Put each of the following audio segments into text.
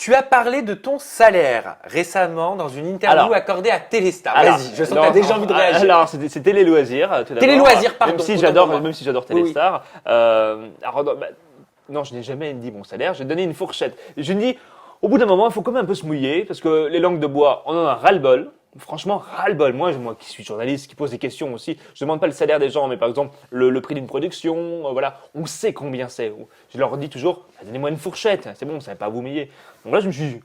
Tu as parlé de ton salaire récemment dans une interview accordée à Téléstar. Vas-y, je sens que tu as déjà envie de réagir. Alors, c'est Télé Loisirs, tout d'abord. Télé Loisirs, pardon. Même si j'adore Téléstar. Oui. Non, je n'ai jamais dit mon salaire, j'ai donné une fourchette. Je me dis, au bout d'un moment, il faut quand même un peu se mouiller, parce que les langues de bois, on en a ras-le-bol. Franchement, ras-le-bol. Moi qui suis journaliste, qui pose des questions aussi, je ne demande pas le salaire des gens, mais par exemple, le prix d'une production, voilà, on sait combien c'est. Je leur dis toujours, donnez-moi une fourchette, c'est bon, ça ne va pas vous humilier. Donc là, je me suis dit,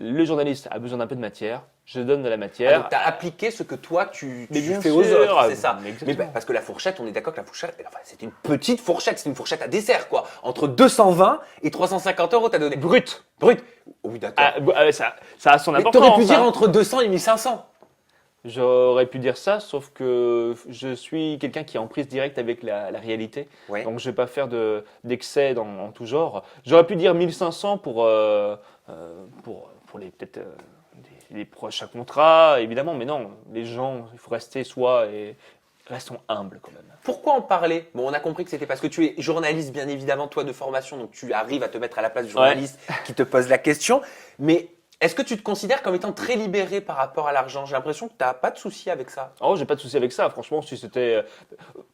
le journaliste a besoin d'un peu de matière, je donne de la matière. Donc, tu as appliqué ce que toi, tu bien fais aux sûr, autres, c'est ça. Mais Parce que la fourchette, on est d'accord que la fourchette, enfin, c'est une petite fourchette, c'est une fourchette à dessert, quoi. Entre 220 et 350 euros, tu as donné. Brut. Brut. Oui, d'accord. Ça a son Mais importance. t'aurais pu dire entre 200 et 1500. J'aurais pu dire ça, sauf que je suis quelqu'un qui est en prise directe avec la réalité. Ouais. Donc, je ne vais pas faire d'excès en tout genre. J'aurais pu dire 1500 pour les peut-être les prochains contrats, évidemment. Mais non, les gens, il faut rester soi et restons humbles quand même. Pourquoi en parler? Bon, on a compris que c'était parce que tu es journaliste, bien évidemment, toi de formation, donc tu arrives à te mettre à la place du journaliste qui te pose la question. Mais est-ce que tu te considères comme étant très libéré par rapport à l'argent? J'ai l'impression que tu n'as pas de souci avec ça. Oh, j'ai pas de souci avec ça. Franchement, si c'était.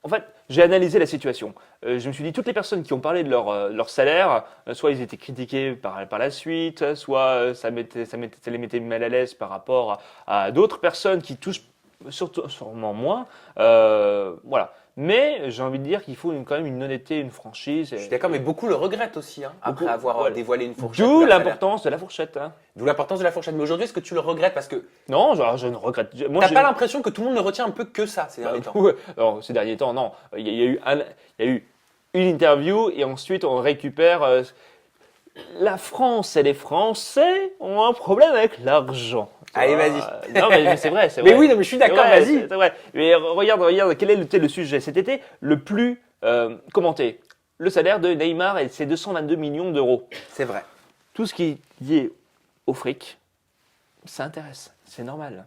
En fait, j'ai analysé la situation. Je me suis dit, toutes les personnes qui ont parlé de leur salaire, soit ils étaient critiqués par la suite, soit ça les mettait mal à l'aise par rapport à d'autres personnes qui touchent sûrement moins. Voilà. Mais j'ai envie de dire qu'il faut quand même une honnêteté, une franchise. Je suis d'accord, mais beaucoup le regrettent aussi, hein, après avoir dévoilé une fourchette. D'où l'importance de la fourchette. Hein. D'où l'importance de la fourchette. Mais aujourd'hui, est-ce que tu le regrettes? Parce que Non, je ne regrette. t'as pas l'impression que tout le monde ne retient un peu que ça ces derniers temps? Ouais. Non, ces derniers temps, non. Il y a eu une interview et ensuite on récupère. La France et les Français ont un problème avec l'argent. Allez, vas-y. Non, mais c'est vrai, c'est Mais vrai. oui, non, mais je suis d'accord, vas-y. C'est vrai. Mais regarde, quel était le sujet cet été le plus commenté? Le salaire de Neymar et ses 222 millions d'euros. C'est vrai. Tout ce qui est lié au fric, ça intéresse. C'est normal.